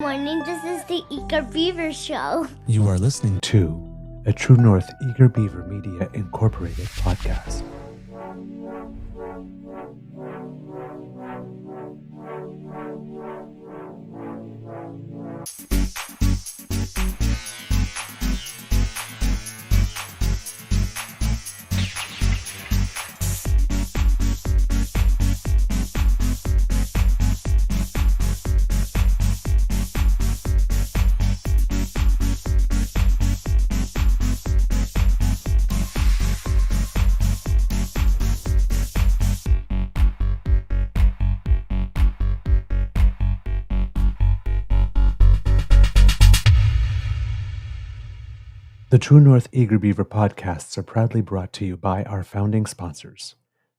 morning. This is the Eager Beaver Show. You are listening to a True North Eager Beaver Media Incorporated podcast. The True North Eager Beaver podcasts are proudly brought to you by our founding sponsors,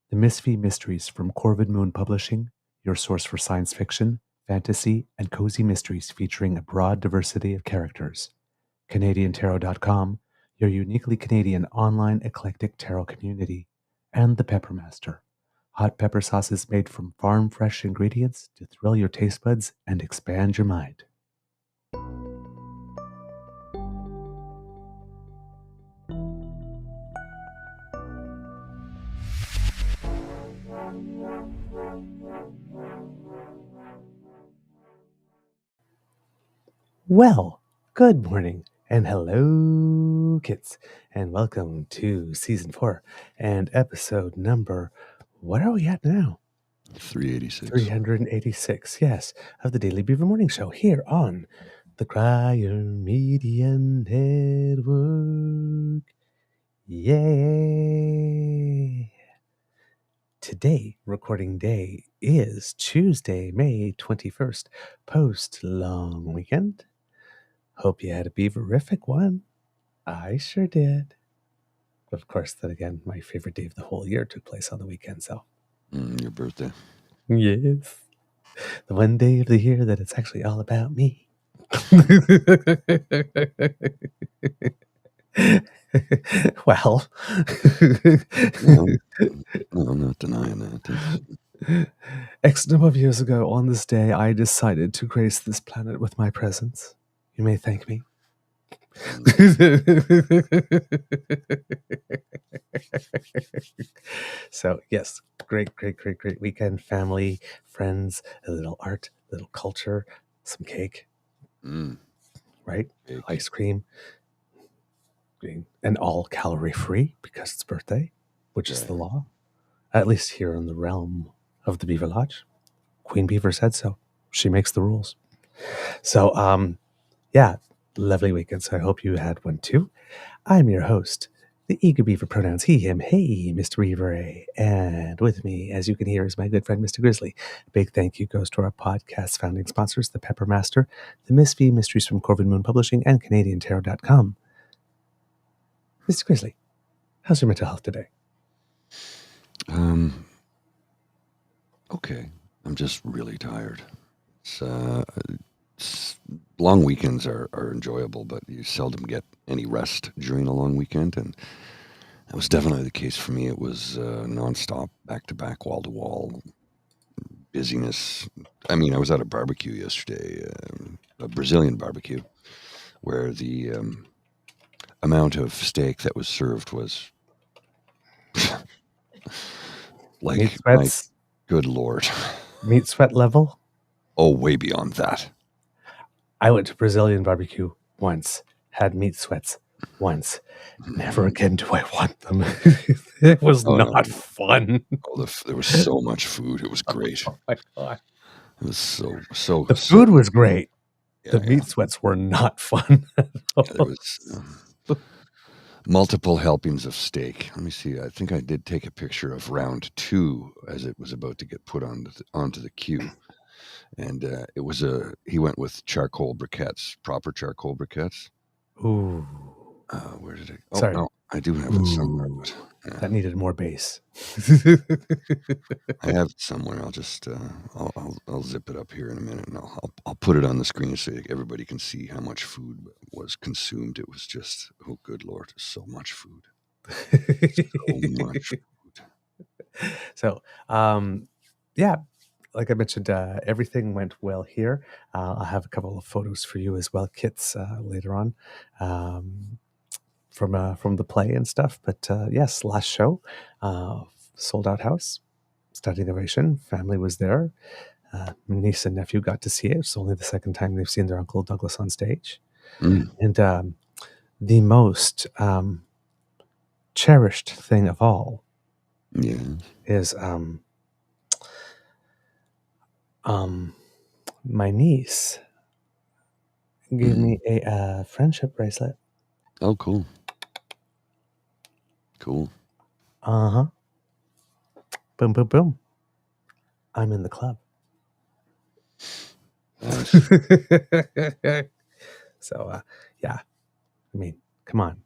the Misfit Mysteries from Corvid Moon Publishing, your source for science fiction, fantasy, and cozy mysteries featuring a broad diversity of characters, CanadianTarot.com, your uniquely Canadian online eclectic tarot community, and the Peppermaster, hot pepper sauces made from farm-fresh ingredients to thrill your taste buds and expand your mind. Well, good morning and hello, kids, and welcome to season 4 and episode number, what are we at now? 386. 386, yes, of the Daily Beaver Morning Show here on the Crier Media Network. Yay! Today, recording day, is Tuesday, May 21st, post-long weekend. Hope you had a beaverific one. I sure did. Of course, then again, my favorite day of the whole year took place on the weekend, so. Your birthday. Yes. The one day of the year that it's actually all about me. Well. No, I'm not denying that. X number of years ago, on this day, I decided to grace this planet with my presence. You may thank me. So, yes, great weekend. Family, friends, a little art, a little culture, some cake, right? Cake. Ice cream, and all calorie free because it's birthday, which is the law, at least here in the realm of the Beaver Lodge. Queen Beaver said so. She makes the rules. So, yeah, lovely weekend. So I hope you had one too. I'm your host, the Eager Beaver, pronouns he, him, hey, Mr. Beaver. And with me, as you can hear, is my good friend, Mr. Grizzly. A big thank you goes to our podcast founding sponsors, the Peppermaster, the Misfit Mysteries from Corvid Moon Publishing, and CanadianTarot.com. Mr. Grizzly, how's your mental health today? Okay. I'm just really tired. Long weekends are enjoyable, but you seldom get any rest during a long weekend, and that was definitely the case for me. It was nonstop, back-to-back, wall-to-wall busyness. I mean, I was at a barbecue yesterday, a Brazilian barbecue, where the amount of steak that was served was like, Meat sweats? Good Lord. Meat sweat level? Oh, way beyond that. I went to Brazilian barbecue once, had meat sweats once. Never again do I want them. It was not fun. Oh, there was so much food. It was great. Oh my God. It was so. The food was great. Yeah, the meat sweats were not fun. There was multiple helpings of steak. Let me see. I think I did take a picture of round 2 as it was about to get put onto the queue. And it was he went with charcoal briquettes, proper charcoal briquettes. Ooh. Where did it? Oh, sorry. No, I do have it somewhere. But, that needed more bass. I have it somewhere. I'll just I'll zip it up here in a minute, and I'll put it on the screen so everybody can see how much food was consumed. It was just, oh good Lord, so much food. So much food. So, yeah, like I mentioned, everything went well here. I'll have a couple of photos for you as well, kits later on from the play and stuff. But yes, last show, sold out house, standing ovation. Family was there. My niece and nephew got to see it. It's only the second time they've seen their Uncle Douglas on stage. And the most cherished thing of all is my niece gave me a friendship bracelet. Oh, cool. Cool. Uh-huh. Boom, boom, boom. I'm in the club. Nice. So, yeah. I mean, come on.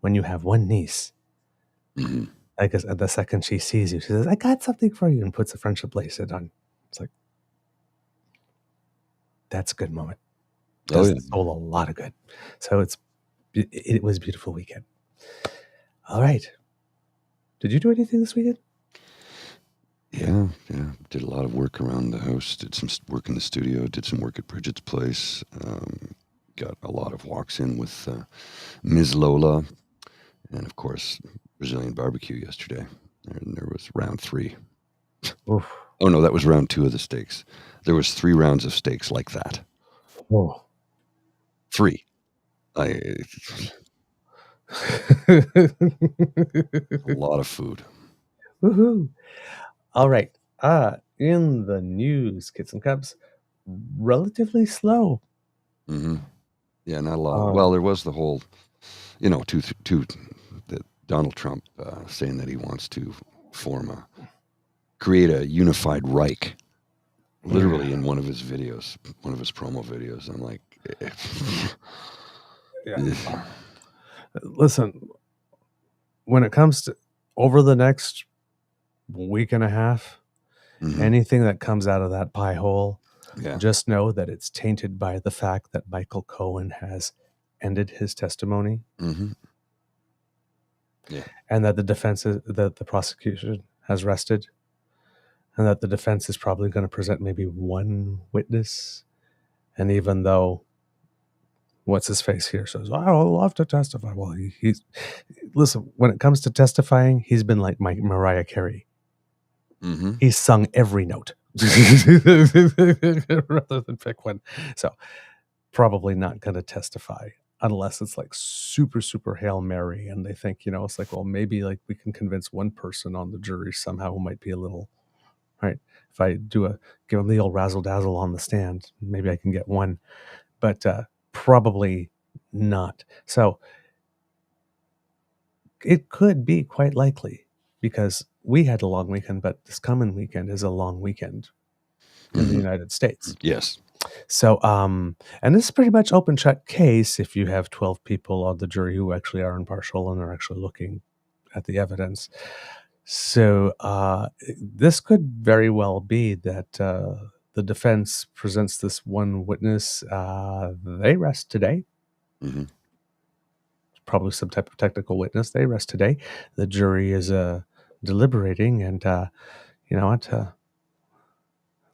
When you have one niece, I guess the second she sees you, she says, I got something for you, and puts a friendship bracelet on. It's like, that's a good moment. Does the soul a lot of good. So it was a beautiful weekend. All right. Did you do anything this weekend? Yeah. Did a lot of work around the house. Did some work in the studio. Did some work at Bridget's place. Got a lot of walks in with Ms. Lola. And, of course, Brazilian barbecue yesterday. And there was round 3. Oof. Oh, no, that was round 2 of the steaks. There was 3 rounds of steaks like that. Oh. 3. A lot of food. Woohoo. All right. In the news, Kids and Cubs, relatively slow. Yeah, not a lot. Well, there was the whole, that Donald Trump saying that he wants to create a Unified Reich, literally in one of his videos, one of his promo videos. I'm like, yeah. Listen, when it comes to over the next week and a half, anything that comes out of that pie hole, just know that it's tainted by the fact that Michael Cohen has ended his testimony, and that the prosecution has rested, and that the defense is probably going to present maybe one witness. And even though what's his face here says, I would love to testify. Well, he's listen, when it comes to testifying, he's been like Mariah Carey. He's sung every note rather than pick one. So probably not going to testify unless it's like super, super Hail Mary. And they think, it's like, well, maybe like we can convince one person on the jury somehow who might be a little, right? If I give him the old razzle dazzle on the stand, maybe I can get one, but probably not. So it could be quite likely, because we had a long weekend, but this coming weekend is a long weekend in the United States. Yes. So, and this is pretty much open shut case if you have 12 people on the jury who actually are impartial and are actually looking at the evidence. So, this could very well be that the defense presents this one witness. They rest today. Probably some type of technical witness. They rest today. The jury is deliberating, and you know what?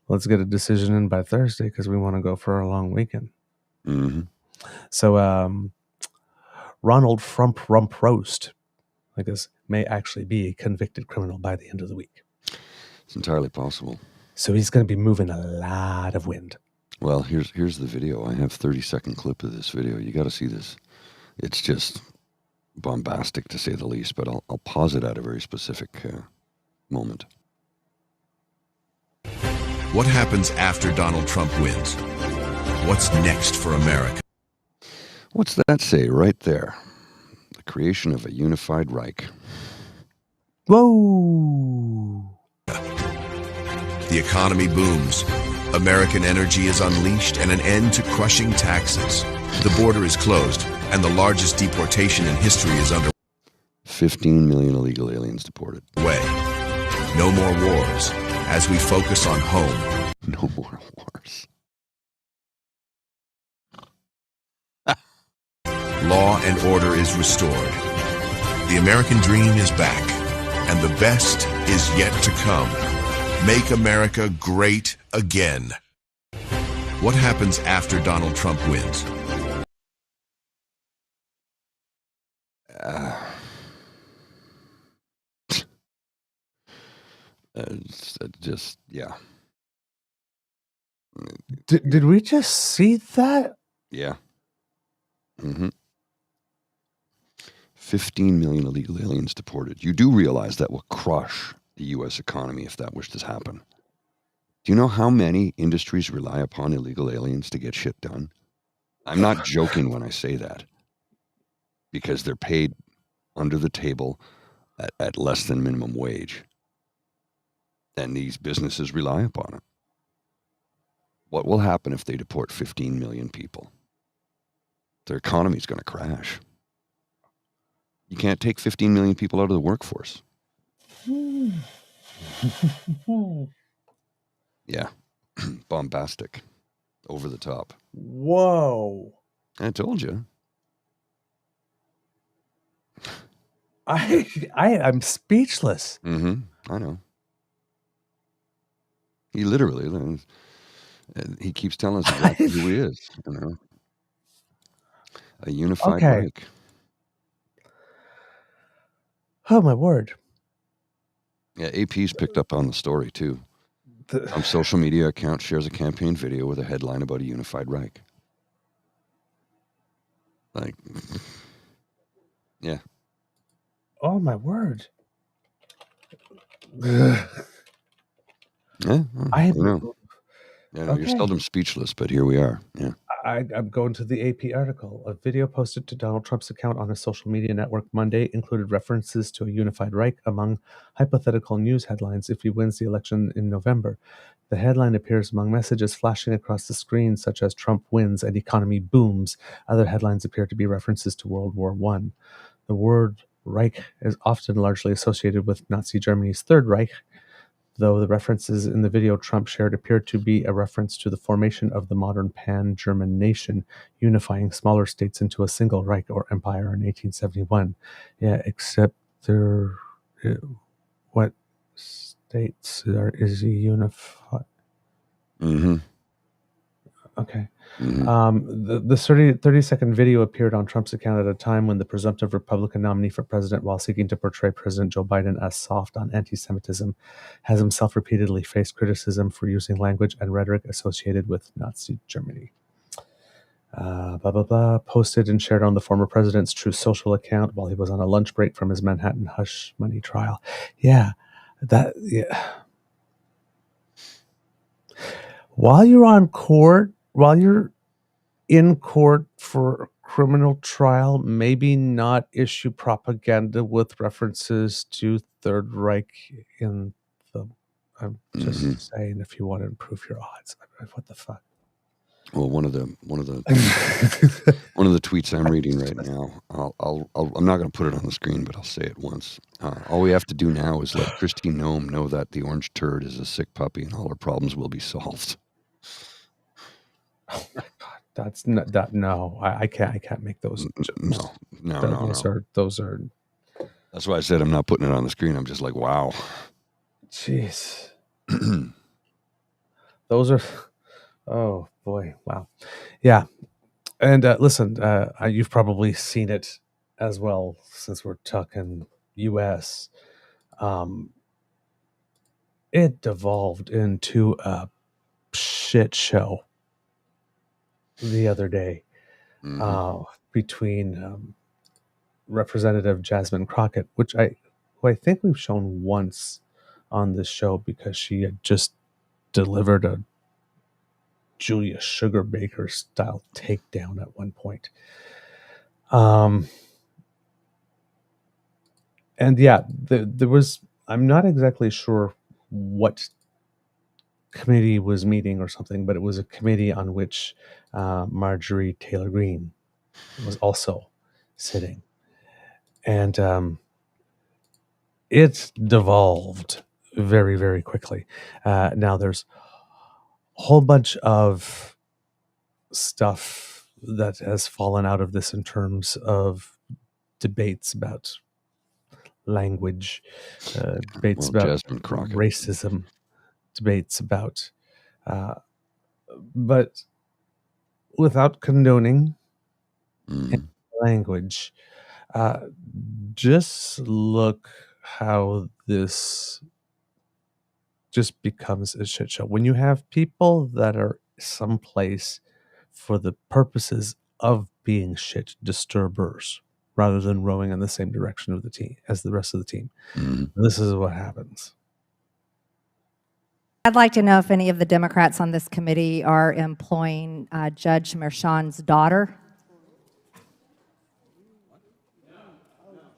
Let's get a decision in by Thursday because we want to go for a long weekend. So Ronald Frump Rump Roast, I guess, may actually be a convicted criminal by the end of the week. It's entirely possible. So he's going to be moving a lot of wind. Well, here's the video. I have 30-second clip of this video. You got to see this. It's just bombastic to say the least, but I'll pause it at a very specific moment. What happens after Donald Trump wins? What's next for America? What's that say right there? The creation of a unified Reich. Whoa! The economy booms. American energy is unleashed, and an end to crushing taxes. The border is closed, and the largest deportation in history is underway. 15 million illegal aliens deported. No more wars as we focus on home. No more wars. Law and order is restored. The American dream is back, and the best is yet to come. Make America great again. What happens after Donald Trump wins? Just, yeah. Did we just see that? Yeah. 15 million illegal aliens deported. You do realize that will crush the U.S. economy if that was to happen. Do you know how many industries rely upon illegal aliens to get shit done? I'm not joking when I say that, because they're paid under the table at less than minimum wage. And these businesses rely upon it. What will happen if they deport 15 million people? Their economy is going to crash. You can't take 15 million people out of the workforce. Yeah. Bombastic. Over the top. Whoa. I told you. I'm speechless. I know. He literally, he keeps telling us exactly who he is, you know. A unified Reich. Oh, my word. Yeah, AP's picked up on the story, too. Some social media account shares a campaign video with a headline about a unified Reich. Like, yeah. Oh, my word. Yeah, I know. Yeah, okay. You're seldom speechless, but here we are. Yeah. I'm going to the AP article. A video posted to Donald Trump's account on a social media network Monday included references to a unified Reich among hypothetical news headlines if he wins the election in November. The headline appears among messages flashing across the screen, such as Trump wins and economy booms. Other headlines appear to be references to World War I. The word Reich is often largely associated with Nazi Germany's Third Reich, though the references in the video Trump shared appeared to be a reference to the formation of the modern pan-German nation, unifying smaller states into a single Reich or empire in 1871. Yeah, except what states is he unified? Okay. The 30-second video appeared on Trump's account at a time when the presumptive Republican nominee for president, while seeking to portray President Joe Biden as soft on anti-Semitism, has himself repeatedly faced criticism for using language and rhetoric associated with Nazi Germany. Posted and shared on the former president's Truth Social account while he was on a lunch break from his Manhattan hush money trial. Yeah. While you're in court for a criminal trial, maybe not issue propaganda with references to Third Reich in the. I'm just saying, if you want to improve your odds, what the fuck? Well, one of the one of the tweets I'm reading right now. I'm not going to put it on the screen, but I'll say it once. All we have to do now is let Christy Nome know that the orange turd is a sick puppy, and all our problems will be solved. Oh my God, that's not that. No, I can't make those. No. Those are. That's why I said I'm not putting it on the screen. I'm just like, wow. Jeez. Those are. Oh boy! Wow. Yeah, and listen, you've probably seen it as well since we're talking U.S. It devolved into a shit show the other day between Representative Jasmine Crockett, who I think we've shown once on this show because she had just delivered a Julia Sugarbaker style takedown at one point. And yeah, there was, I'm not exactly sure what committee was meeting or something, but it was a committee on which Marjorie Taylor Greene was also sitting. And it's devolved very, very quickly. Now there's a whole bunch of stuff that has fallen out of this in terms of debates about language, debates about racism. debates about, but without condoning language, just look how this just becomes a shit show. When you have people that are someplace for the purposes of being shit disturbers rather than rowing in the same direction of the team as the rest of the team, this is what happens. I'd like to know if any of the Democrats on this committee are employing Judge Mershon's daughter.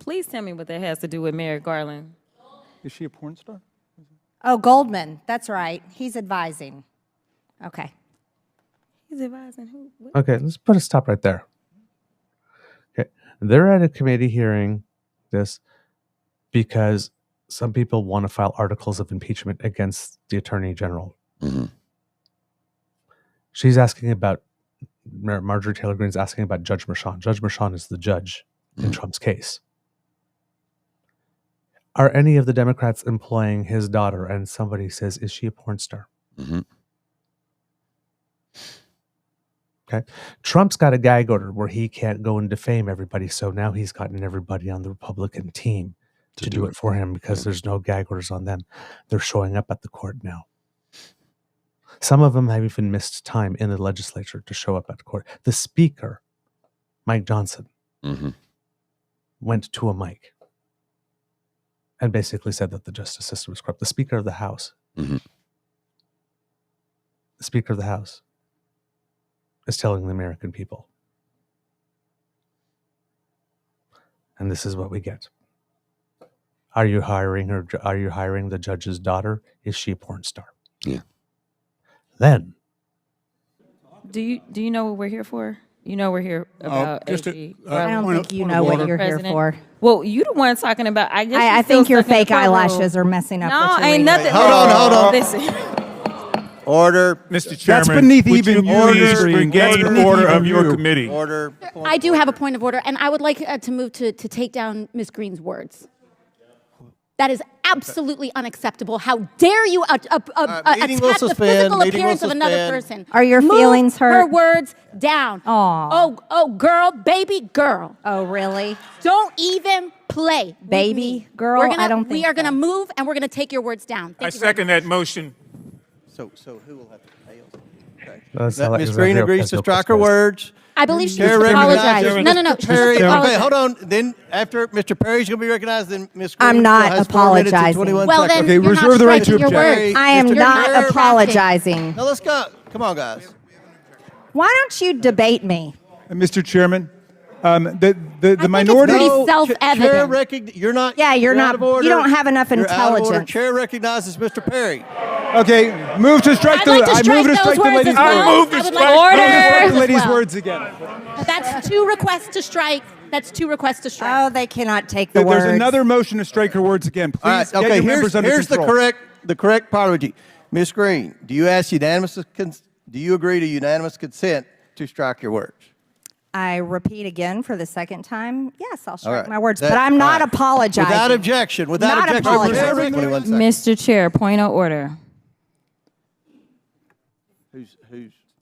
Please tell me what that has to do with Merrick Garland. Is she a porn star? Oh, Goldman. That's right. He's advising. Okay. He's advising who? What? Okay, let's put a stop right there. Okay, they're at a committee hearing this because some people want to file articles of impeachment against the Attorney General. She's asking about, Marjorie Taylor Greene's asking about Judge Mershon. Judge Mershon is the judge in Trump's case. Are any of the Democrats employing his daughter? And somebody says, is she a porn star? Okay. Trump's got a gag order where he can't go and defame everybody. So now he's gotten everybody on the Republican team to do it for him because there's no gag orders on them. They're showing up at the court now. Some of them have even missed time in the legislature to show up at court. The speaker, Mike Johnson, went to a mic and basically said that the justice system was corrupt. The Speaker of the House, the Speaker of the House is telling the American people. And this is what we get. Are you hiring her? Are you hiring the judge's daughter? Is she a porn star? Yeah. Then. Do you know what we're here for? You know we're here about AG. I don't think you know what you're here for. Well, you the one talking about. I guess I think your fake eyelashes are messing up. No, what you're ain't reading. nothing. Hold on. Listen. Order. Mr. Chairman, That's beneath would even you you please regain order of your committee? Order. I do have a point of order, and I would like to move to take down Ms. Greene's words. That is absolutely unacceptable. How dare you attack the physical appearance of another person? Are your feelings hurt? Her words down. Aw. Oh, girl, baby girl. Oh, really? Don't even play. with Baby me. girl? I don't think we are going to so. move, and we're going to take your words down. I second that motion. So who will have to pay us? Okay. That's how Ms. Green agrees to strike her words. I believe she Chair just apologized. recognizes No. Mr. Perry. She just Okay, apologized. hold on. Then after Mr. Perry's going to be recognized, then Ms. Green I'm not has 4 minutes and apologizing. 21 Well, seconds. then Okay, you're reserve not the right to striking your object. words. I am Mr. not Perry. apologizing. Now let's go. Come on, guys. Why don't you debate me? Mr. Chairman, the it's minority. pretty self-evident. You're not. Yeah, you're not. out of order. You don't have enough You're out of order. intelligence. Chair recognizes Mr. Perry. Okay, move to strike I'd like to I strike move to those strike the words lady's as well. I move to I would strike like to strike as the lady's well. words again. That's 2 requests to strike. That's 2 requests to strike. Oh, they cannot take the words. There's another motion to strike her words again. Please All right. get Okay. your members under Here's control. the correct parliamentary. Ms. Green, do you agree to unanimous consent to strike your words? I repeat again for the second time. Yes, I'll All strike right. my words, That- but I'm not all right. apologizing. Without objection. Without Not objection. apologizing. Chair, 21 seconds. Mr. Chair, point of order. Who's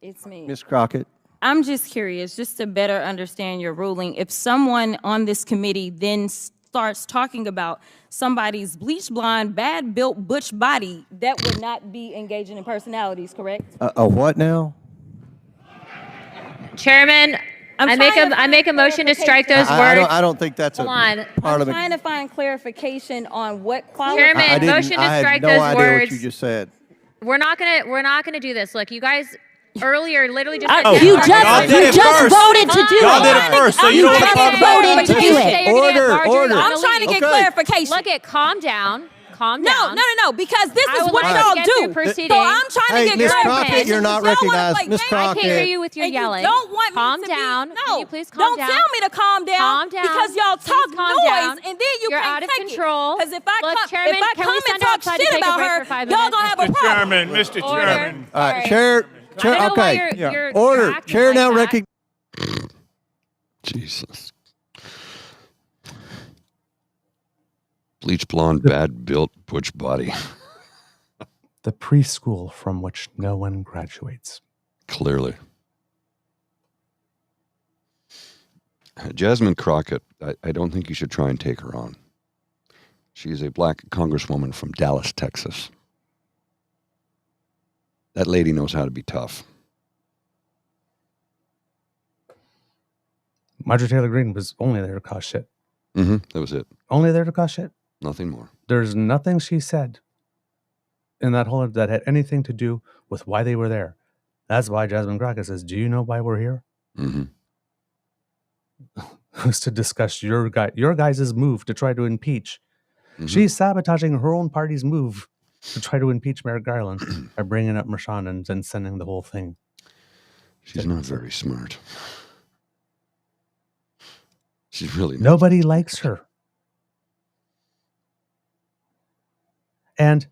It's me. Ms. Crockett? I'm just curious, just to better understand your ruling. If someone on this committee then starts talking about somebody's bleach blonde, bad built butch body, that would not be engaging in personalities, correct? A what now? Chairman, I make a motion to strike those words. I don't think that's Hold a on. I'm parliament. trying to find clarification on what qualifies. Chairman, motion to I had strike no those idea words. what you just said. We're not gonna do this. Look, you guys earlier literally just You just voted to do Y'all it. did it first, so you don't want to talk about it. voted to do it. Order. I'm trying to get Okay. clarification. Look at calm down. No, because this I is would what like y'all to get do. through proceedings. So I'm trying Hey, to get Ms. clarification. Crockett, you're not Y'all wanna recognized. play Ms. games. Crockett. I can't hear you with your And yelling. You don't want me Calm to down. Be, Can no, you please calm don't down? tell me to calm down. Calm down. Because y'all Please talk calm noise, down. and then you You're can't out of take control. Because if I Look, come, Chairman, if I can come we and send talk outside to shit take a about break her, for 5 y'all minutes? gonna have a problem. Chairman, Mr. Order. Chairman. All right, Sorry. Chair. I don't know why Okay. you're Order. acting Chair like now that. recognizes. Jesus. Bleach blonde, bad built butch body. the preschool from which no one graduates. Clearly. Jasmine Crockett, I don't think you should try and take her on. She's a black congresswoman from Dallas, Texas. That lady knows how to be tough. Marjorie Taylor Greene was only there to cause shit. Mm-hmm. That was it. Only there to cause shit. Nothing more. There's nothing she said in that whole that had anything to do with why they were there. That's why Jasmine Crockett says, "Do you know why we're here?" Mm-hmm. Was to discuss your guys' move to try to impeach. Mm-hmm. She's sabotaging her own party's move to try to impeach Merrick Garland by bringing up Mershon and sending the whole thing. She's not very smart. She's really not. Nobody likes her. And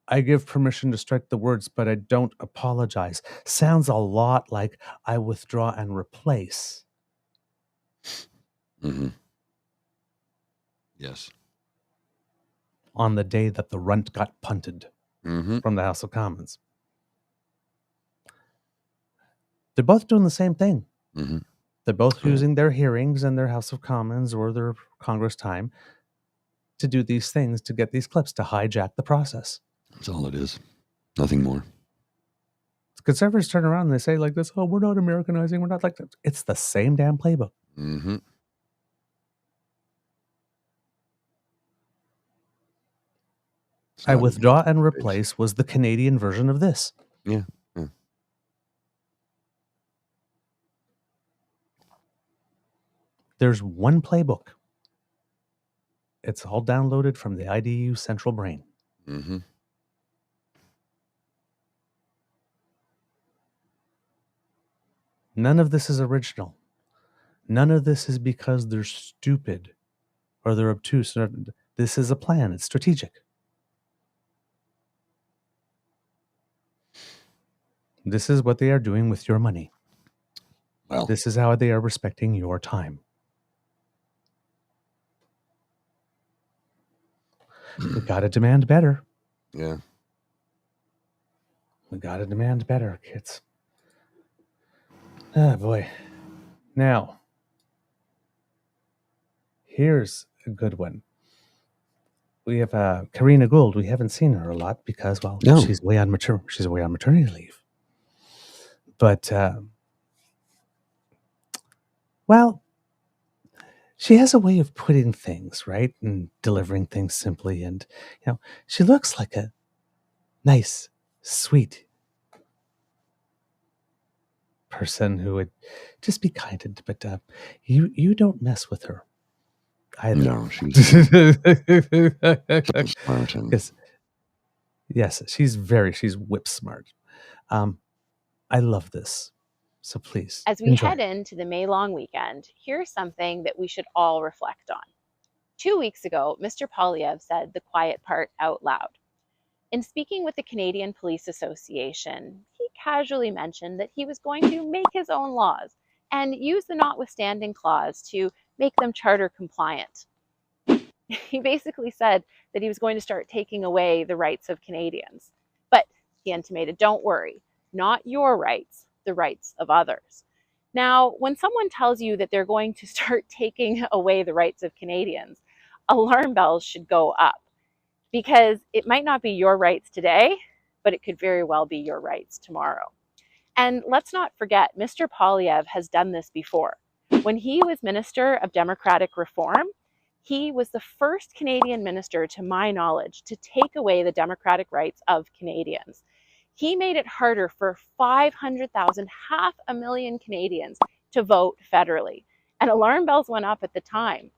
I give permission to strike the words, but I don't apologize. Sounds a lot like I withdraw and replace. Mm-hmm. Yes. On the day that the runt got punted from the House of Commons. They're both doing the same thing. Mm-hmm. They're both using their hearings and their House of Commons or their Congress time to do these things, to get these clips, to hijack the process. That's all it is. Nothing more. Conservatives turn around and they say like this, "Oh, we're not Americanizing. We're not like that." It's the same damn playbook. Mm-hmm. I withdraw and replace was the Canadian version of this. Yeah. Yeah. There's one playbook. It's all downloaded from the IDU central brain. Mm-hmm. None of this is original. None of this is because they're stupid or they're obtuse. This is a plan. It's strategic. This is what they are doing with your money. Well, this is how they are respecting your time. We got to demand better. Yeah. We got to demand better, kids. Ah, boy. Now, here's a good one. We have Karina Gould. We haven't seen her a lot because, well, she's away on maternity leave. But, well, she has a way of putting things, right? And delivering things simply. And, you know, she looks like a nice, sweet person who would just be kind. But you don't mess with her either. No, she's smart. Yes, she's whip smart. I love this. So please, as we enjoy. head into the May long weekend, here's something that we should all reflect on. 2 weeks ago, Mr. Poilievre said the quiet part out loud. In speaking with the Canadian Police Association, he casually mentioned that he was going to make his own laws and use the notwithstanding clause to make them charter compliant. He basically said that he was going to start taking away the rights of Canadians. But he intimated, don't worry, not your rights, the rights of others. Now, when someone tells you that they're going to start taking away the rights of Canadians, alarm bells should go up, because it might not be your rights today, but it could very well be your rights tomorrow. And let's not forget, Mr. Poilievre has done this before. When he was Minister of Democratic Reform, he was the first Canadian minister, to my knowledge, to take away the democratic rights of Canadians. He made it harder for 500,000, 500,000 Canadians to vote federally. And alarm bells went up at the time.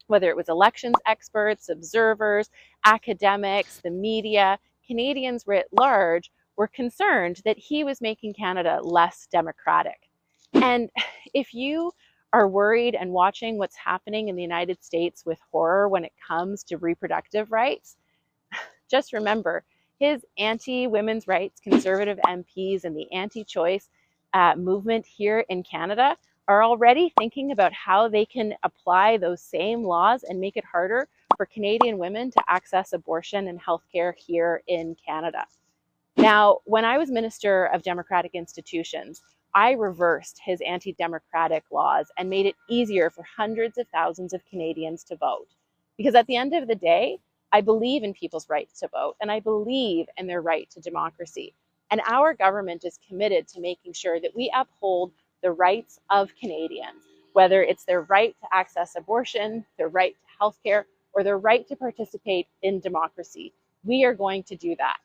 Whether it was elections experts, observers, academics, the media, Canadians writ large were concerned that he was making Canada less democratic. And if you are worried and watching what's happening in the United States with horror when it comes to reproductive rights, just remember, his anti-women's rights conservative MPs and the anti-choice movement here in Canada are already thinking about how they can apply those same laws and make it harder for for Canadian women to access abortion and healthcare here in Canada. Now, when I was Minister of Democratic Institutions, I reversed his anti-democratic laws and made it easier for hundreds of thousands of Canadians to vote. Because at the end of the day, I believe in people's right to vote, and I believe in their right to democracy. And our government is committed to making sure that we uphold the rights of Canadians, whether it's their right to access abortion, their right to healthcare, or their right to participate in democracy. We are going to do that.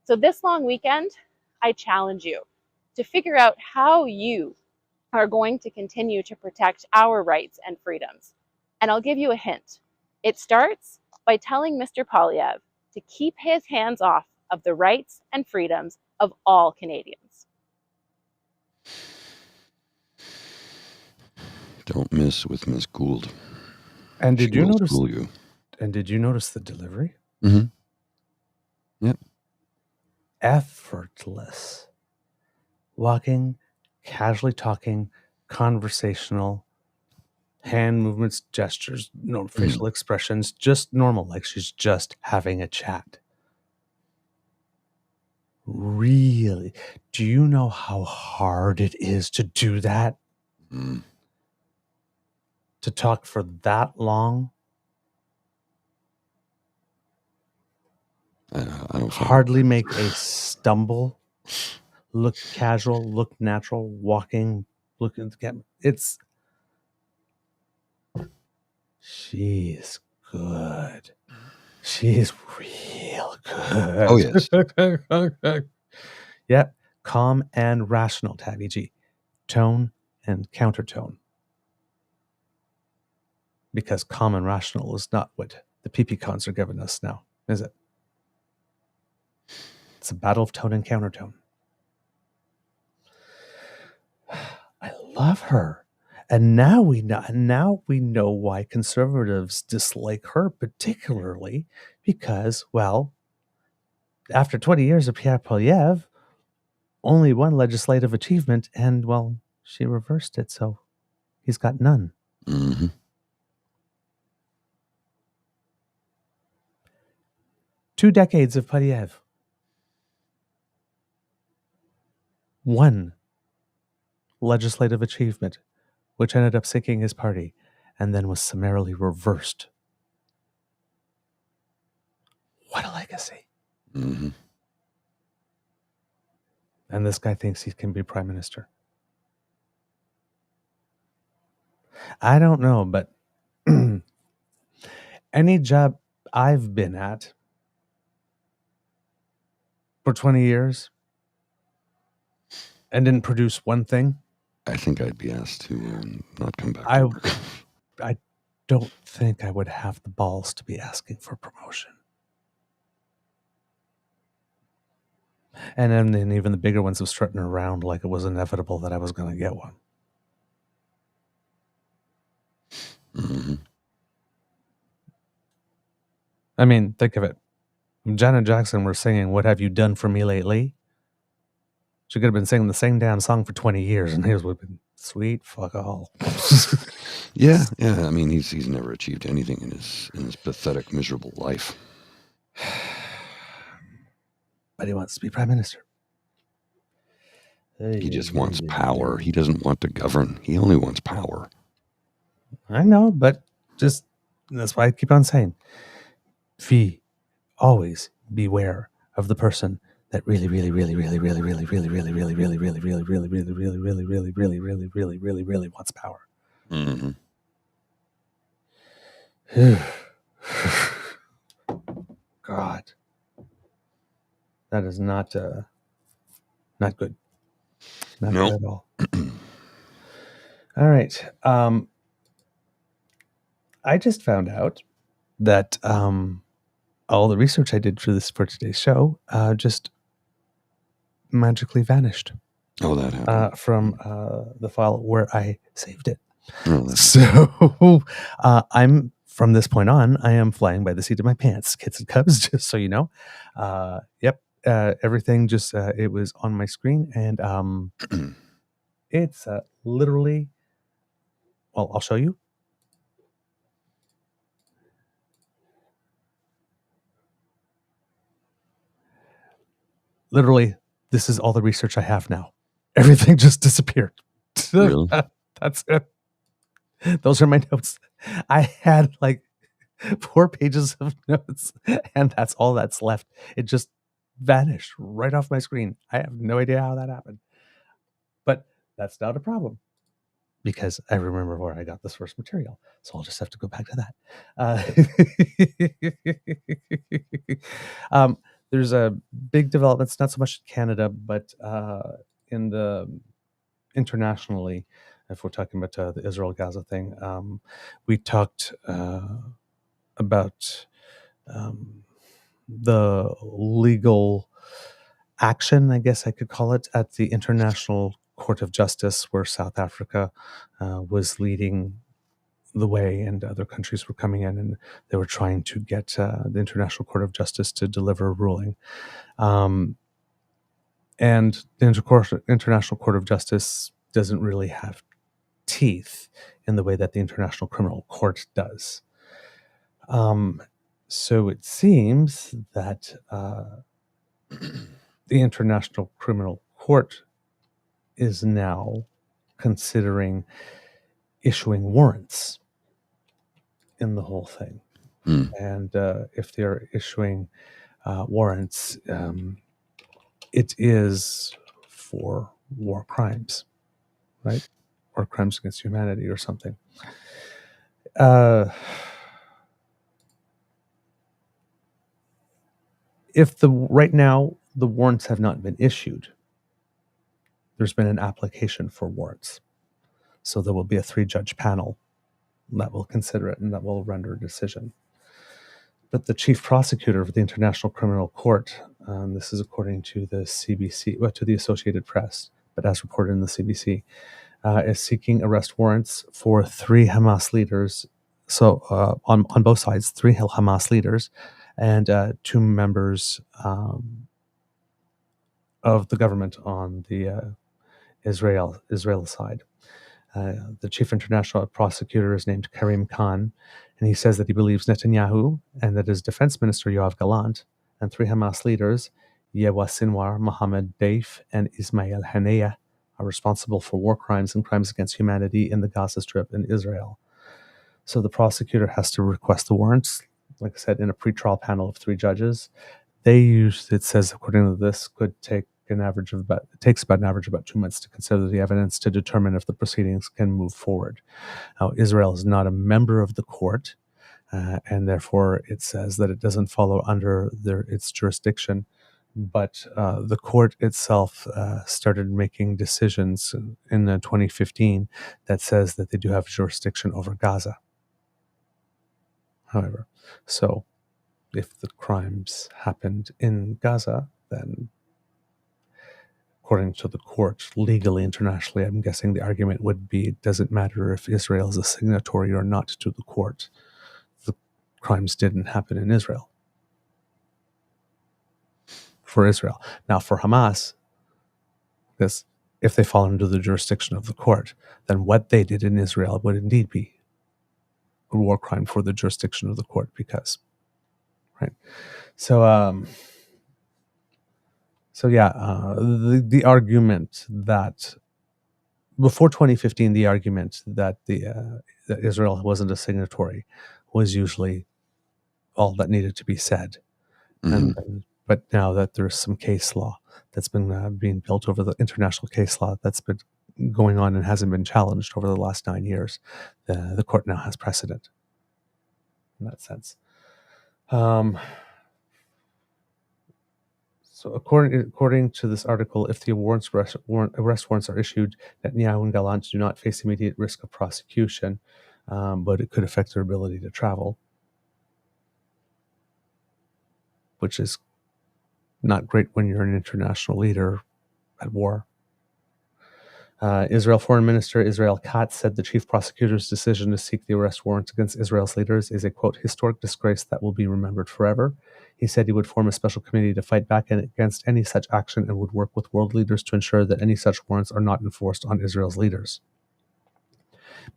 So this long weekend, I challenge you to figure out how you are going to continue to protect our rights and freedoms. And I'll give you a hint. It starts by telling Mr. Poilievre to keep his hands off of the rights and freedoms of all Canadians. Don't miss with Miss Gould. And did you notice? School you. And did you notice the delivery? Mm-hmm. Yep. Effortless. Walking, casually talking, conversational, hand movements, gestures, facial expressions, just normal, like she's just having a chat. Really? Do you know how hard it is to do that? To talk for that long? I don't hardly make a stumble, look casual, look natural, walking, looking at the camera. She's good. She's real good. Oh, yes. Yep. Calm and rational, Tabby G. Tone and countertone. Because calm and rational is not what the PP cons are giving us now, is it? It's a battle of tone and countertone. I love her. And now we know why conservatives dislike her particularly, because, well, after 20 years of Pierre Poilievre, only one legislative achievement, and, well, she reversed it, so he's got none. Mm-hmm. 2 decades of Poilievre. One legislative achievement, which ended up sinking his party, and then was summarily reversed. What a legacy. Mm-hmm. And this guy thinks he can be prime minister. I don't know, but any job I've been at for 20 years and didn't produce one thing, I think I'd be asked to not come back. I don't think I would have the balls to be asking for promotion. And then even the bigger ones was strutting around like it was inevitable that I was going to get one. Mm-hmm. I mean, think of it. Janet Jackson were singing, "What Have You Done For Me Lately?" She could have been singing the same damn song for 20 years, and his would have been sweet fuck all. Yeah. I mean, he's never achieved anything in his pathetic, miserable life. But he wants to be prime minister. He just wants power. He doesn't want to govern. He only wants power. I know, but just that's why I keep on saying, always beware of the person that really wants power. Mm-hmm. God, that is not good. Not good at all. All right. I just found out that all the research I did for today's show just magically vanished. Oh, that happened. From the file where I saved it. Oh, so I'm from this point on, I am flying by the seat of my pants, kids and cubs, just so you know. Yep. Everything just it was on my screen, and it's literally, well, I'll show you. literally, this is all the research I have now. Everything just disappeared. Really? That's it. Those are my notes. I had like 4 pages of notes, and that's all that's left. It just vanished right off my screen. I have no idea how that happened. But that's not a problem, because I remember where I got this first material. So I'll just have to go back to that. There's a big developments, not so much in Canada, but in the internationally, if we're talking about the Israel-Gaza thing. We talked about the legal action, I guess I could call it, at the International Court of Justice, where South Africa was leading the way and other countries were coming in, and they were trying to get the International Court of Justice to deliver a ruling. And the International Court of Justice doesn't really have teeth in the way that the International Criminal Court does. So it seems that the International Criminal Court is now considering issuing warrants in the whole thing. And if they're issuing warrants, it is for war crimes, right? Or crimes against humanity or something. Right now, the warrants have not been issued, there's been an application for warrants. So there will be a 3-judge panel that will consider it and that will render a decision. But the chief prosecutor of the International Criminal Court, this is according to the CBC, to the Associated Press, but as reported in the CBC, is seeking arrest warrants for 3 Hamas leaders. So on both sides, 3 Hamas leaders and 2 members of the government on the Israel side. The chief international prosecutor is named Karim Khan, and he says that he believes Netanyahu and that his defense minister Yoav Gallant and 3 Hamas leaders, Yewa Sinwar, Mohammed Daif, and Ismail Haniyeh, are responsible for war crimes and crimes against humanity in the Gaza Strip in Israel. So the prosecutor has to request the warrants, like I said, in a pretrial panel of 3 judges. It says, according to this, takes about an average of 2 months to consider the evidence to determine if the proceedings can move forward. Now, Israel is not a member of the court, and therefore it says that it doesn't follow under its jurisdiction. But the court itself started making decisions in 2015 that says that they do have jurisdiction over Gaza. However, so if the crimes happened in Gaza, then according to the court, legally, internationally, I'm guessing the argument would be, it doesn't matter if Israel is a signatory or not to the court. The crimes didn't happen in Israel. For Israel. Now, for Hamas, because if they fall under the jurisdiction of the court, then what they did in Israel would indeed be a war crime for the jurisdiction of the court, because, right? So, the argument that before 2015, the argument that that Israel wasn't a signatory was usually all that needed to be said. But now that there's some case law that's been being built over the international case law that's been going on and hasn't been challenged over the last 9 years, the court now has precedent in that sense. So according to this article, if the arrest warrants are issued, Netanyahu and Gallant do not face immediate risk of prosecution, but it could affect their ability to travel, which is not great when you're an international leader at war. Israel Foreign Minister Israel Katz said the chief prosecutor's decision to seek the arrest warrant against Israel's leaders is a, quote, historic disgrace that will be remembered forever. He said he would form a special committee to fight back against any such action and would work with world leaders to ensure that any such warrants are not enforced on Israel's leaders.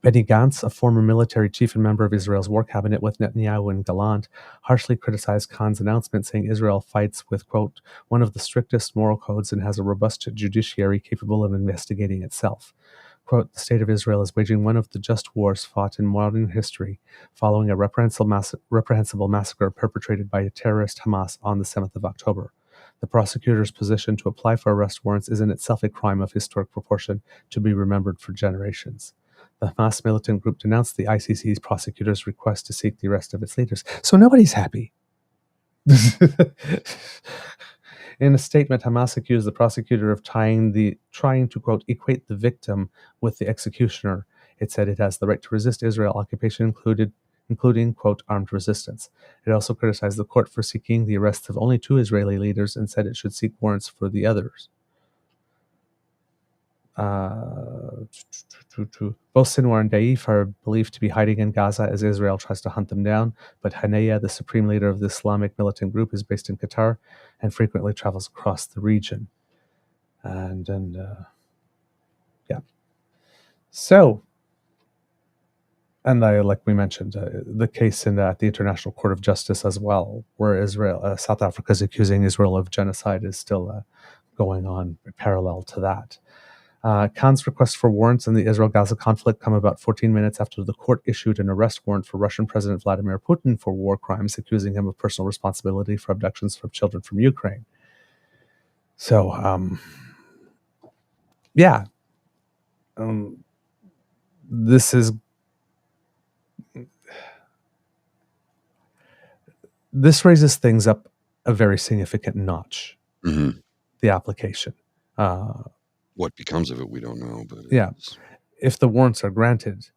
Benny Gantz, a former military chief and member of Israel's war cabinet with Netanyahu and Gallant, harshly criticized Khan's announcement, saying Israel fights with, quote, one of the strictest moral codes and has a robust judiciary capable of investigating itself. Quote, the state of Israel is waging one of the just wars fought in modern history following a reprehensible massacre perpetrated by a terrorist Hamas on the 7th of October. The prosecutor's position to apply for arrest warrants is in itself a crime of historic proportion to be remembered for generations. The Hamas militant group denounced the ICC's prosecutor's request to seek the arrest of its leaders. So nobody's happy. In a statement, Hamas accused the prosecutor of trying to, quote, equate the victim with the executioner. It said it has the right to resist Israel occupation, including, quote, armed resistance. It also criticized the court for seeking the arrests of only 2 Israeli leaders and said it should seek warrants for the others. Both Sinwar and Daif are believed to be hiding in Gaza as Israel tries to hunt them down, but Haniyeh, the supreme leader of the Islamic militant group, is based in Qatar and frequently travels across the region. So, and like we mentioned, the case in the International Court of Justice as well, where South Africa is accusing Israel of genocide, is still going on parallel to that. Khan's request for warrants in the Israel-Gaza conflict come about 14 minutes after the court issued an arrest warrant for Russian President Vladimir Putin for war crimes, accusing him of personal responsibility for abductions of children from Ukraine. So, this raises things up a very significant notch. Mm-hmm. The application. What becomes of it, we don't know. But if the warrants are granted,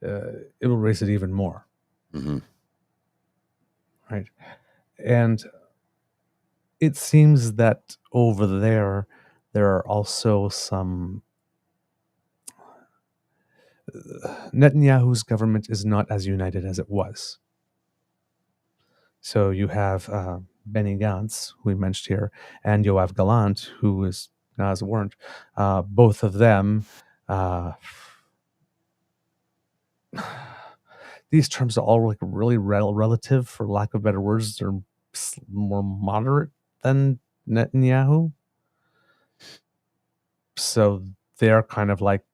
it will raise it even more. Mm-hmm. Right, and it seems that over there are also some. Netanyahu's government is not as united as it was. So you have Benny Gantz, who we mentioned here, and Yoav Gallant, who is now as a warrant. Both of them, these terms are all like really relative, for lack of better words. They're more moderate than Netanyahu. So they're kind of like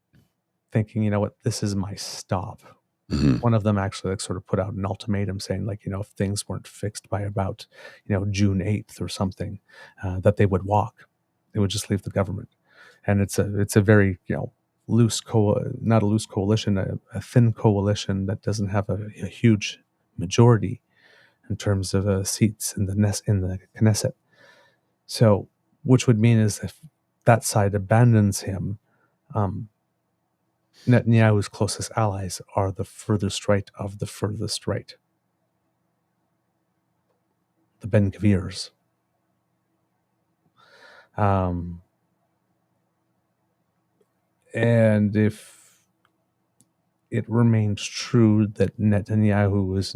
thinking, you know what, this is my stop. Mm-hmm. One of them actually like sort of put out an ultimatum saying, like, you know, if things weren't fixed by about, you know, June 8th or something, that they would walk. They would just leave the government. And it's a very, you know, not a loose coalition, a thin coalition that doesn't have a huge majority in terms of seats in the Knesset. So, which would mean is if that side abandons him, Netanyahu's closest allies are the furthest right of the furthest right. The Ben Gvirs. And if it remains true that Netanyahu's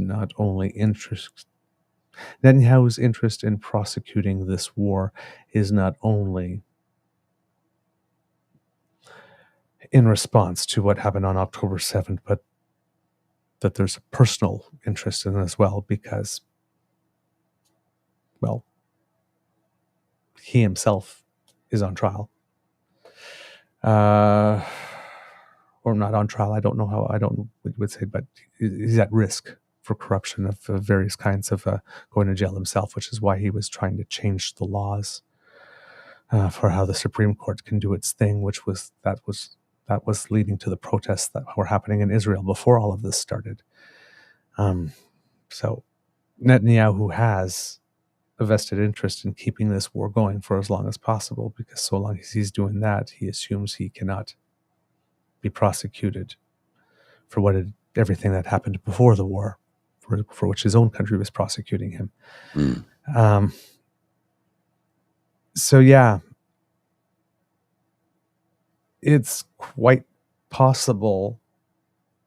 interest in prosecuting this war is not only in response to what happened on October 7th, but that there's a personal interest in it as well, because, well, he himself is on trial. Or not on trial, I don't know how, I don't would say, but he's at risk for corruption of various kinds of going to jail himself, which is why he was trying to change the laws for how the Supreme Court can do its thing, that was leading to the protests that were happening in Israel before all of this started. So Netanyahu has a vested interest in keeping this war going for as long as possible, because so long as he's doing that, he assumes he cannot be prosecuted for everything that happened before the war, for which his own country was prosecuting him. So yeah, it's quite possible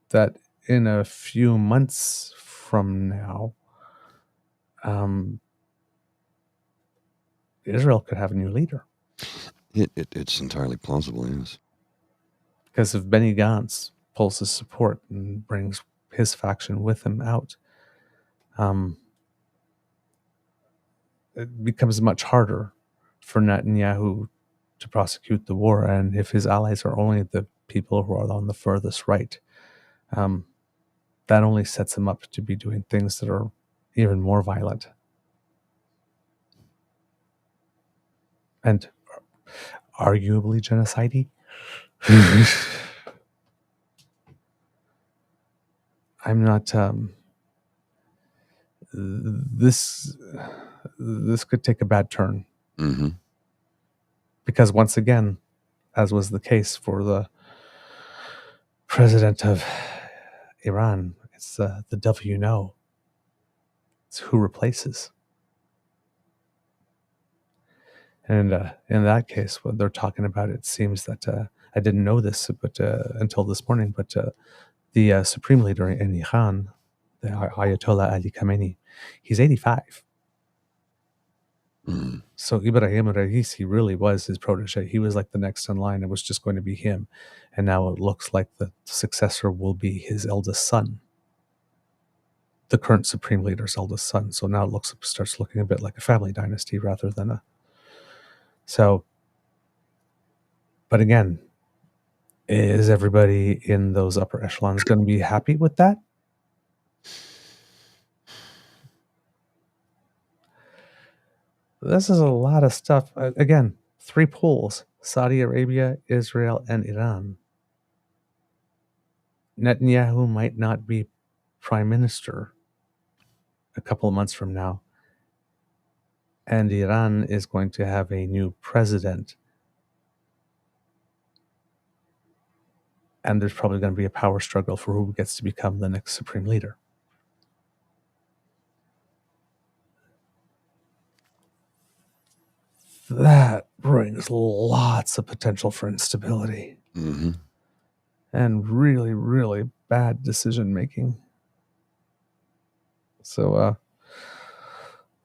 that in a few months from now, Israel could have a new leader. It's entirely plausible, yes. Because of Benny Gantz pulls his support and brings his faction with him out, it becomes much harder for Netanyahu to prosecute the war. And if his allies are only the people who are on the furthest right, that only sets him up to be doing things that are even more violent. And arguably genocide-y. I'm not. This could take a bad turn. Mm-hmm. Because once again, as was the case for the president of Iran, it's the devil you know. It's who replaces. And in that case, what they're talking about, it seems that I didn't know this, but until this morning, but the supreme leader in Iran, the Ayatollah Ali Khamenei, he's 85. Mm. So Ibrahim Raisi really was his protege. He was like the next in line. It was just going to be him. And now it looks like the successor will be his eldest son, the current supreme leader's eldest son. So now it starts looking a bit like a family dynasty rather than a... So, but again, is everybody in those upper echelons going to be happy with that? This is a lot of stuff. Again, 3 pools: Saudi Arabia, Israel, and Iran. Netanyahu might not be prime minister a couple of months from now, and Iran is going to have a new president. And there's probably going to be a power struggle for who gets to become the next supreme leader. That brings lots of potential for instability. Mm-hmm. And really, really bad decision making. So,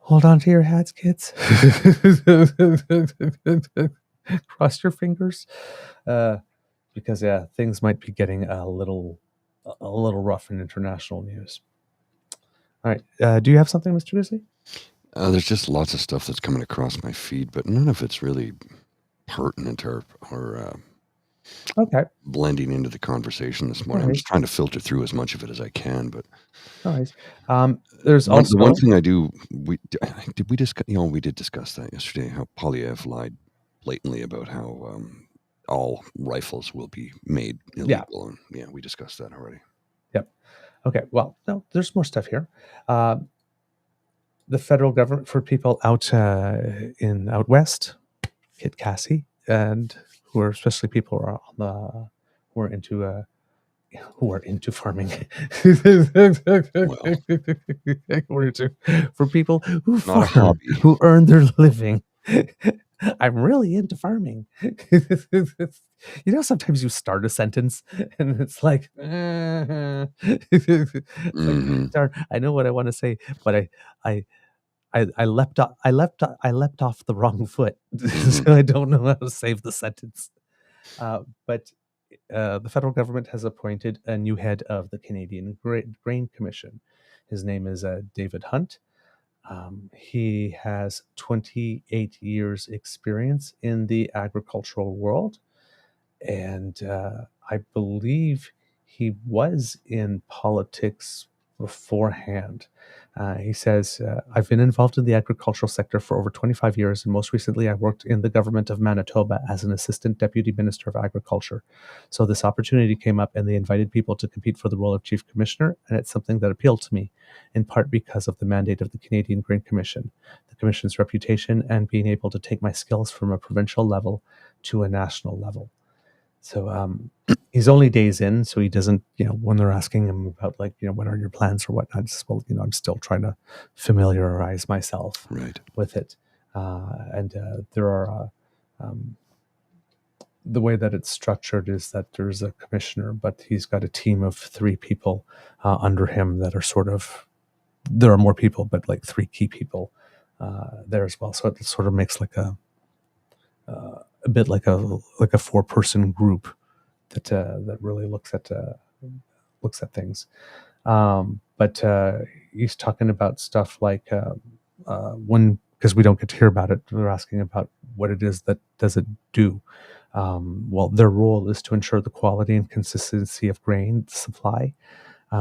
hold on to your hats, kids. Cross your fingers. Because, yeah, things might be getting a little rough in international news. All right. Do you have something, Mr. Grizzly? There's just lots of stuff that's coming across my feed, but none of it's really pertinent or okay, blending into the conversation this morning. I'm just trying to filter through as much of it as I can. But there's also the one thing I do. Did we discuss? We did discuss that yesterday. How Polyev lied blatantly about how all rifles will be made illegal. Yeah. And we discussed that already. Yep. Okay. Well, no, there's more stuff here. The federal government, for people out west, Kit Cassie, and who are especially people who are into farming. For people who farm, who earn their living. I'm really into farming. Sometimes you start a sentence and it's like, I know what I want to say, but I leapt off the wrong foot, so I don't know how to save the sentence. But the federal government has appointed a new head of the Canadian Grain Commission. His name is David Hunt. He has 28 years experience in the agricultural world, and I believe he was in politics beforehand. He says, I've been involved in the agricultural sector for over 25 years, and most recently I worked in the government of Manitoba as an assistant deputy minister of agriculture. So this opportunity came up and they invited people to compete for the role of chief commissioner, and it's something that appealed to me, in part because of the mandate of the Canadian Grain Commission, the commission's reputation, and being able to take my skills from a provincial level to a national level. So he's only days in, so he doesn't, when they're asking him about what are your plans or whatnot, I'm still trying to familiarize myself with it. And there are, the way that it's structured is that there's a commissioner, but he's got a team of 3 people under him that are there are more people, but like 3 key people there as well. So it sort of makes like a bit like a 4-person group that really looks at things. But he's talking about stuff like when, because we don't get to hear about it, they're asking about what it is that does it do. Well, their role is to ensure the quality and consistency of grain supply.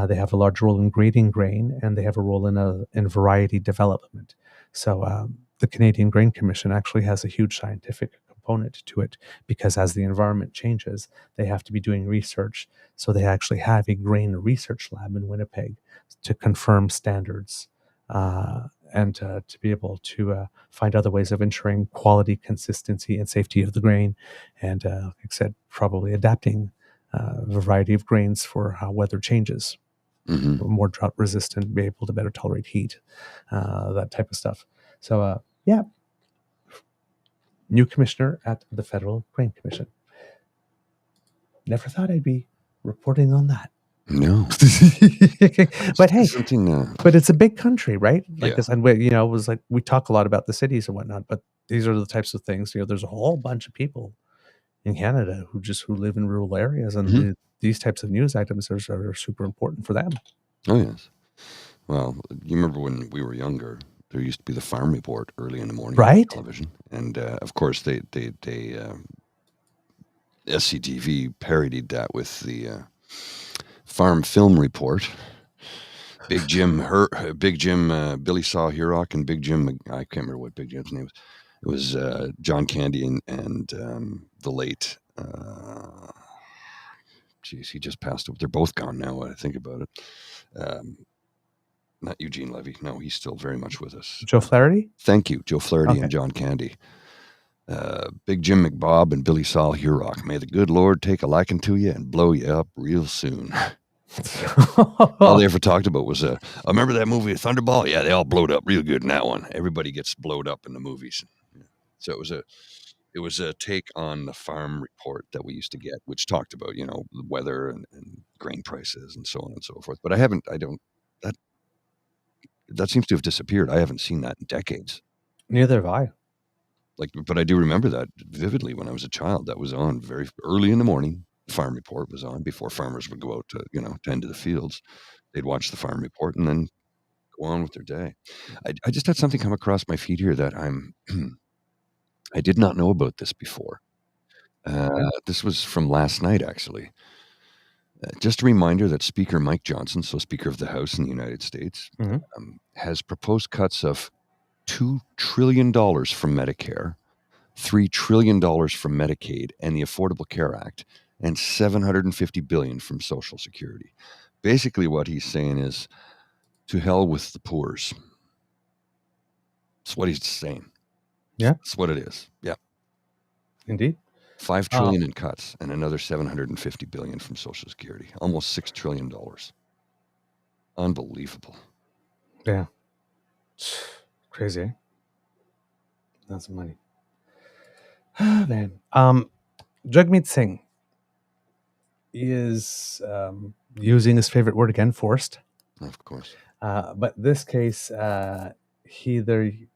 They have a large role in grading grain, and they have a role in variety development. So the Canadian Grain Commission actually has a huge scientific component to it, because as the environment changes, they have to be doing research. So they actually have a grain research lab in Winnipeg to confirm standards and to be able to find other ways of ensuring quality, consistency, and safety of the grain. And like I said, probably adapting a variety of grains for how weather changes. More drought resistant, be able to better tolerate heat, that type of stuff. So yeah, new commissioner at the Federal Grain Commission. Never thought I'd be reporting on that. No. But hey, but it's a big country, right? Like this, and we, it was like, we talk a lot about the cities and whatnot, but these are the types of things, there's a whole bunch of people in Canada who live in rural areas, and these types of news items are super important for them. Oh, yes. Well, you remember when we were younger, there used to be the Farm Report early in the morning on television. And of course, they SCTV parodied that with the Farm Film Report. Big Jim, Billy Saw Hurock, and Big Jim, I can't remember what Big Jim's name was. It was John Candy and the late, he just passed away. They're both gone now, when I think about it. Not Eugene Levy. No, he's still very much with us. Joe Flaherty? Thank you. Joe Flaherty and John Candy. Big Jim McBob and Billy Saul Hurock. May the good Lord take a liking to you and blow you up real soon. All they ever talked about was, I remember that movie Thunderball? Yeah, they all blowed up real good in that one. Everybody gets blowed up in the movies. So it was a take on the Farm Report that we used to get, which talked about, the weather and grain prices and so on and so forth. But that seems to have disappeared. I haven't seen that in decades. Neither have I. But I do remember that vividly when I was a child. That was on very early in the morning. The Farm Report was on before farmers would go out to, tend to the fields. They'd watch the Farm Report and then go on with their day. I just had something come across my feed here that I did not know about this before. This was from last night, actually. Just a reminder that Speaker Mike Johnson, so Speaker of the House in the United States, has proposed cuts of $2 trillion from Medicare, $3 trillion from Medicaid and the Affordable Care Act, and $750 billion from Social Security. Basically, what he's saying is, to hell with the poors. That's what he's saying. Yeah. That's what it is. Yeah. Indeed. $5 trillion in cuts and another $750 billion from Social Security. Almost $6 trillion. Unbelievable. Yeah. Crazy, eh? That's money. Man. Jagmeet Singh is using his favorite word again, forced. Of course. But this case, he's going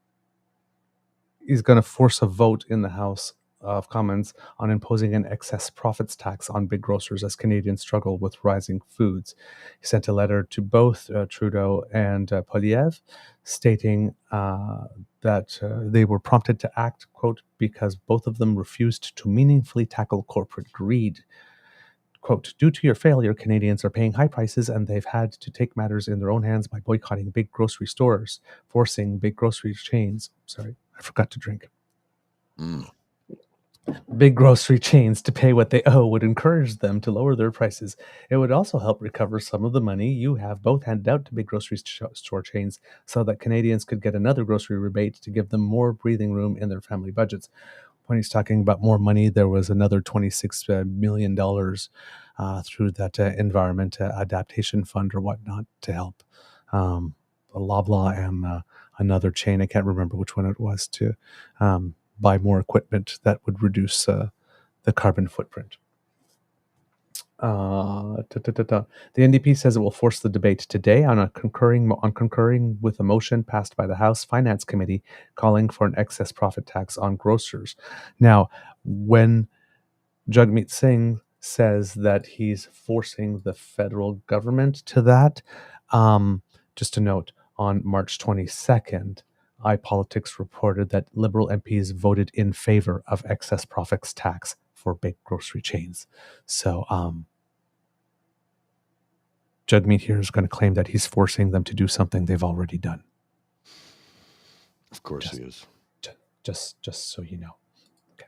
to force a vote in the House of Commons on imposing an excess profits tax on big grocers as Canadians struggle with rising foods. He sent a letter to both Trudeau and Poilievre stating that they were prompted to act, quote, because both of them refused to meaningfully tackle corporate greed. Quote, due to your failure, Canadians are paying high prices and they've had to take matters in their own hands by boycotting big grocery stores, forcing big grocery chains. Sorry, I forgot to drink. Big grocery chains to pay what they owe would encourage them to lower their prices. It would also help recover some of the money you have both handed out to big grocery store chains so that Canadians could get another grocery rebate to give them more breathing room in their family budgets. When he's talking about more money, there was another $26 million through that Environment Adaptation Fund or whatnot to help Loblaw and another chain, I can't remember which one it was, to buy more equipment that would reduce the carbon footprint. The NDP says it will force the debate today on concurring with a motion passed by the House Finance Committee calling for an excess profit tax on grocers. Now, when Jagmeet Singh says that he's forcing the federal government to that. Just a note, on March 22nd, iPolitics reported that Liberal MPs voted in favor of excess profits tax for big grocery chains. So Jagmeet here is going to claim that he's forcing them to do something they've already done. Of course he is. Just so you know. Okay.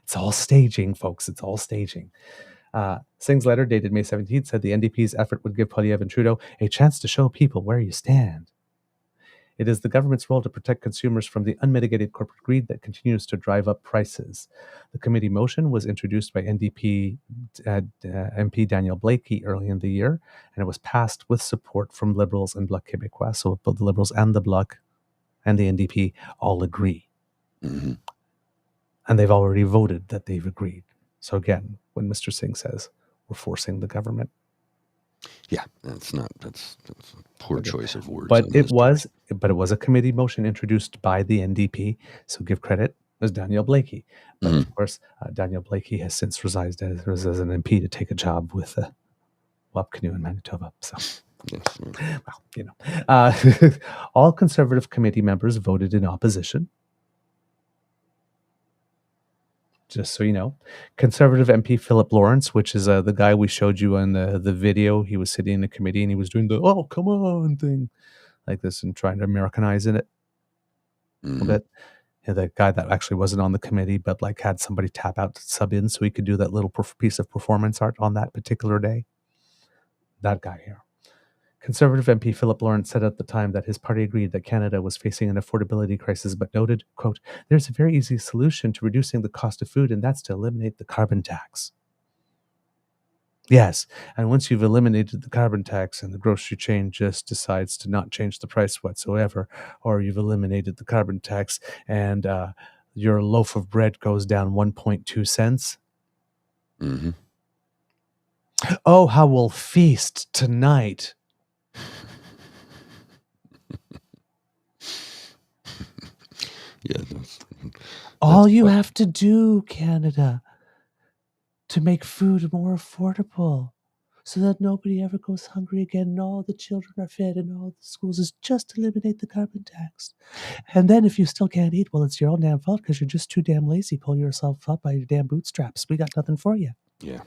It's all staging, folks. It's all staging. Singh's letter, dated May 17th, said the NDP's effort would give Poilievre and Trudeau a chance to show people where you stand. It is the government's role to protect consumers from the unmitigated corporate greed that continues to drive up prices. The committee motion was introduced by NDP MP Daniel Blakey early in the year, and it was passed with support from Liberals and Bloc Québécois. So both the Liberals and the Bloc and the NDP all agree. Mm-hmm. And they've already voted that they've agreed. So again, when Mr. Singh says we're forcing the government. Yeah, that's a poor choice of words. But it was a committee motion introduced by the NDP. So give credit as Daniel Blakey. But of course, Daniel Blakey has since resigned as an MP to take a job with Wapcanoe in Manitoba. So, yes. Well, you know, all Conservative committee members voted in opposition. Just so you know, Conservative MP Philip Lawrence, which is the guy we showed you in the video, he was sitting in the committee and he was doing the "oh come on" thing like this and trying to Americanize in it a little bit. Yeah, the guy that actually wasn't on the committee, but like had somebody tap out to sub in so he could do that little piece of performance art on that particular day. That guy here. Conservative MP Philip Lawrence said at the time that his party agreed that Canada was facing an affordability crisis, but noted, quote, "There's a very easy solution to reducing the cost of food, and that's to eliminate the carbon tax." Yes, and once you've eliminated the carbon tax and the grocery chain just decides to not change the price whatsoever, or you've eliminated the carbon tax and your loaf of bread goes down 1.2 cents. Mm-hmm. Oh, how we'll feast tonight. Yeah, all you have to do, Canada, to make food more affordable so that nobody ever goes hungry again and all the children are fed in all the schools is just eliminate the carbon tax. And then if you still can't eat, well, it's your own damn fault because you're just too damn lazy. Pull yourself up by your damn bootstraps. We got nothing for you. Yeah.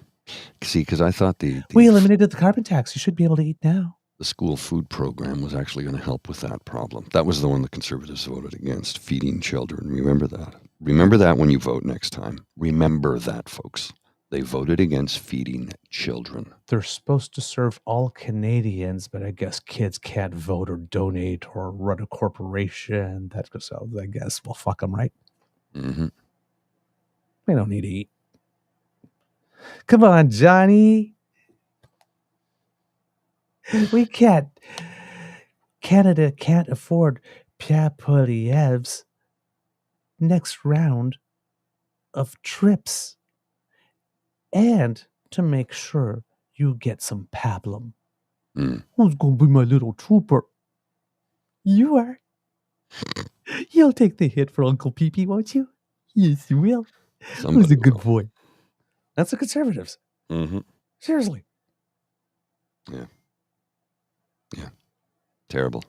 See, because I thought we eliminated the carbon tax. You should be able to eat now. The school food program was actually going to help with that problem. That was the one the Conservatives voted against, feeding children. Remember that. Remember that when you vote next time. Remember that, folks. They voted against feeding children. They're supposed to serve all Canadians, but I guess kids can't vote or donate or run a corporation. So I guess we'll fuck them, right? Mm-hmm. They don't need to eat. Come on, Johnny. Canada can't afford Pierre Poilievre's next round of trips. And to make sure you get some pablum. Who's going to be my little trooper? You are. You'll take the hit for Uncle Pee-Pee, won't you? Yes, you will. Who's a good boy? That's the Conservatives. Mm-hmm. Seriously. Yeah. Yeah. Terrible.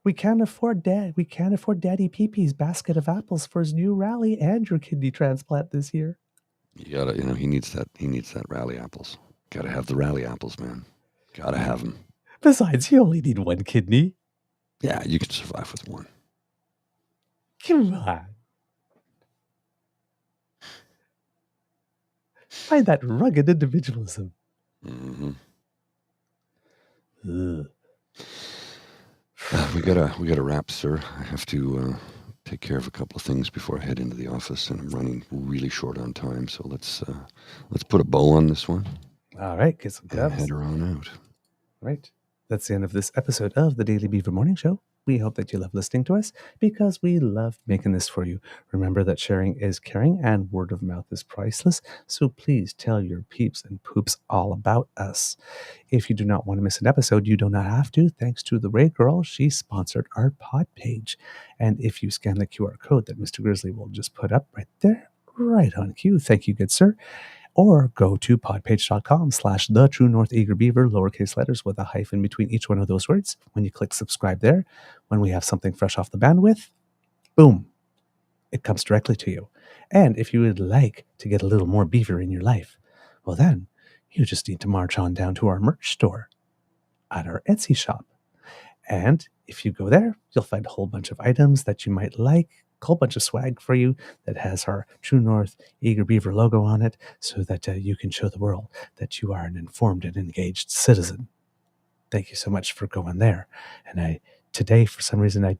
We can't afford Daddy Pee-Pee's basket of apples for his new rally and your kidney transplant this year. You gotta, he needs that rally apples. Gotta have the rally apples, man. Gotta have them. Besides, you only need one kidney. Yeah, you can survive with one. Come on. Find that rugged individualism. Mm-hmm. Ugh. We gotta wrap, sir. I have to take care of a couple of things before I head into the office, and I'm running really short on time. So let's put a bow on this one. All right, get some and head her on out. Right. That's the end of this episode of the Daily Beaver Morning Show. We hope that you love listening to us because we love making this for you. Remember that sharing is caring and word of mouth is priceless. So please tell your peeps and poops all about us. If you do not want to miss an episode, you do not have to. Thanks to the Ray Girl, she sponsored our pod page. And if you scan the QR code that Mr. Grizzly will just put up right there, right on cue. Thank you, good sir. Or go to podpage.com/The True North Eager Beaver, lowercase letters with a hyphen between each one of those words. When you click subscribe there, when we have something fresh off the bandwidth, boom, it comes directly to you. And if you would like to get a little more beaver in your life, well then, you just need to march on down to our merch store at our Etsy shop. And if you go there, you'll find a whole bunch of items that you might like, a whole bunch of swag for you that has our True North Eager Beaver logo on it, so that you can show the world that you are an informed and engaged citizen. Thank you so much for going there. And today, for some reason, I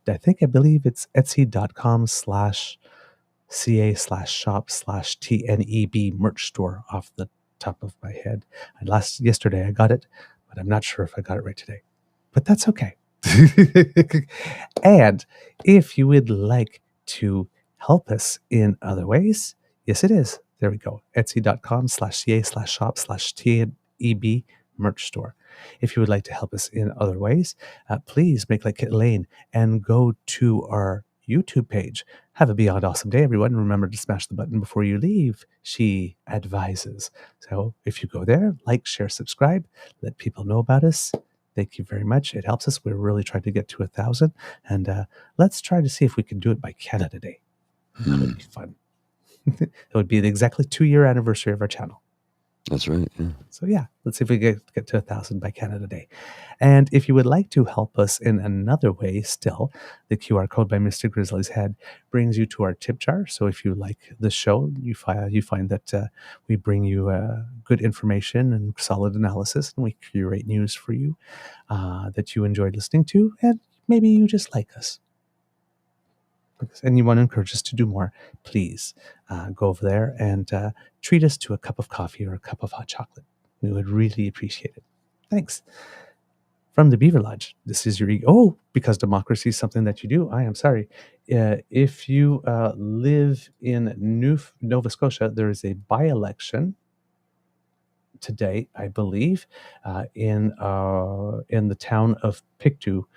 believe it's etsy.com/ca/shop/TNEB merch store off the top of my head. Yesterday I got it, but I'm not sure if I got it right today. But that's okay. And if you would like to help us in other ways, yes, it is. There we go. Etsy.com/ca/shop/TNEB merch store. If you would like to help us in other ways, please make like Elaine and go to our YouTube page. Have a beyond awesome day, everyone. Remember to smash the button before you leave, she advises. So if you go there, like, share, subscribe, let people know about us. Thank you very much. It helps us. We're really trying to get to 1,000. And let's try to see if we can do it by Canada Day. That would be fun. It would be the exactly 2-year anniversary of our channel. That's right. Yeah. So yeah, let's see if we get to 1,000 by Canada Day. And if you would like to help us in another way still, the QR code by Mr. Grizzly's Head brings you to our tip jar. So if you like the show, you find that we bring you good information and solid analysis, and we curate news for you that you enjoyed listening to, and maybe you just like us. And you want to encourage us to do more, please go over there and treat us to a cup of coffee or a cup of hot chocolate. We would really appreciate it. Thanks. From the Beaver Lodge, this is your because democracy is something that you do. I am sorry. If you live in Nova Scotia, there is a by-election today, I believe, in the town of Pictou.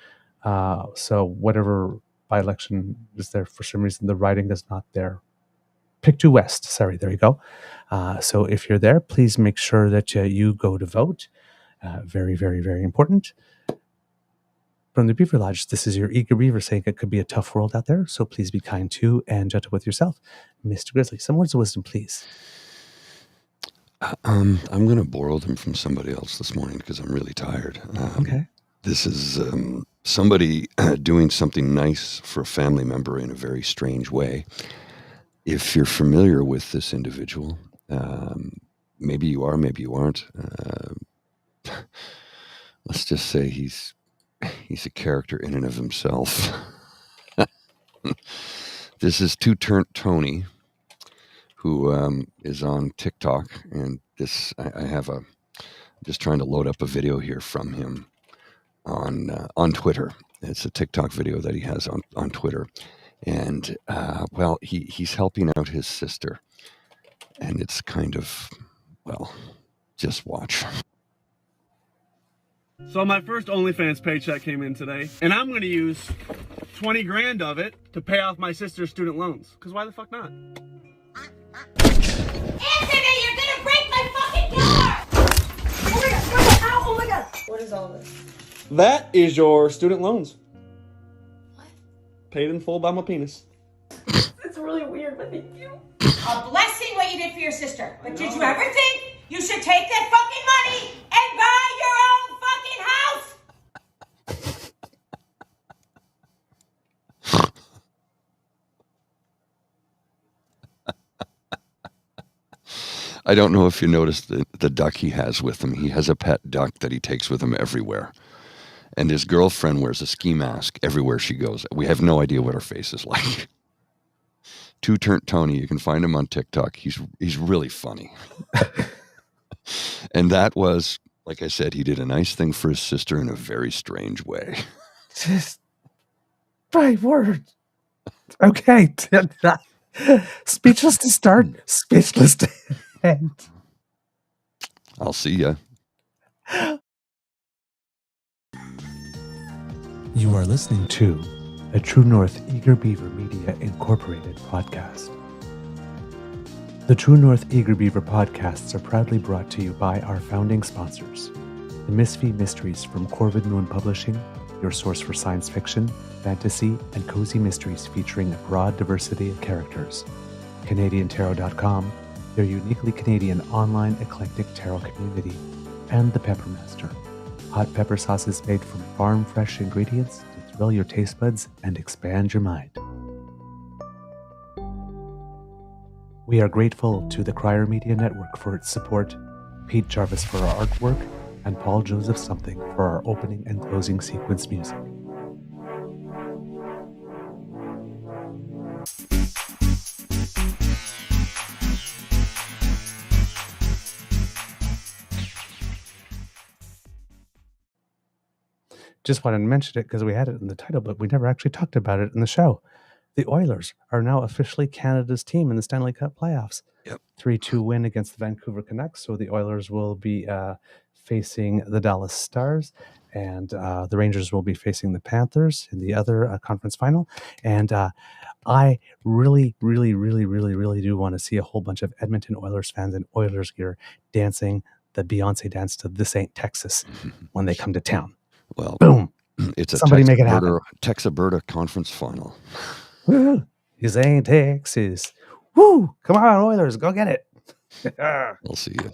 So whatever by-election is there, for some reason the riding is not there. Pictou West, sorry, there you go. So if you're there, please make sure that you go to vote. Very, very, very important. From the Beaver Lodge, this is your Eager Beaver saying it could be a tough world out there, so please be kind to and gentle with yourself. Mr. Grizzly, some words of wisdom, please. I'm going to borrow them from somebody else this morning because I'm really tired. Okay. This is somebody doing something nice for a family member in a very strange way. If you're familiar with this individual, maybe you are, maybe you aren't. Let's just say he's a character in and of himself. This is Two-Turnt Tony, who is on TikTok, and I'm just trying to load up a video here from him on Twitter. It's a TikTok video that he has on Twitter. And, he's helping out his sister. And it's kind of, just watch. So my first OnlyFans paycheck came in today, and I'm going to use 20 grand of it to pay off my sister's student loans. Because why the fuck not? Anthony, you're going to break my fucking door! Oh my god, ow, oh my god! What is all this? That is your student loans. What? Paid in full by my penis. It's really weird, but thank you. A blessing what you did for your sister. But did you ever think you should take that fucking money and buy your own fucking house? I don't know if you noticed the duck he has with him. He has a pet duck that he takes with him everywhere. And his girlfriend wears a ski mask everywhere she goes. We have no idea what her face is like. Two-Turnt Tony, you can find him on TikTok. He's really funny. And that was, like I said, he did a nice thing for his sister in a very strange way. Just right word. Okay. Speechless to start, speechless to end. I'll see ya. You are listening to a True North Eager Beaver Media Incorporated podcast. The True North Eager Beaver podcasts are proudly brought to you by our founding sponsors. The Misfit Mysteries from Corvid Moon Publishing, your source for science fiction, fantasy, and cozy mysteries featuring a broad diversity of characters. CanadianTarot.com, their uniquely Canadian online eclectic tarot community. And The Peppermaster, hot pepper sauces made from farm-fresh ingredients to thrill your taste buds and expand your mind. We are grateful to the Crier Media Network for its support, Pete Jarvis for our artwork, and Paul Joseph Something for our opening and closing sequence music. Just wanted to mention it because we had it in the title, but we never actually talked about it in the show. The Oilers are now officially Canada's team in the Stanley Cup Playoffs. Yep. 3-2 win against the Vancouver Canucks. So the Oilers will be facing the Dallas Stars, and the Rangers will be facing the Panthers in the other conference final. And I really do want to see a whole bunch of Edmonton Oilers fans in Oilers gear dancing the Beyonce dance to This Ain't Texas when they come to town. Well, boom. It's a Somebody make it happen. Tex-Alberta conference final. Woo! This ain't Texas. Woo! Come on, Oilers, go get it. I'll see you.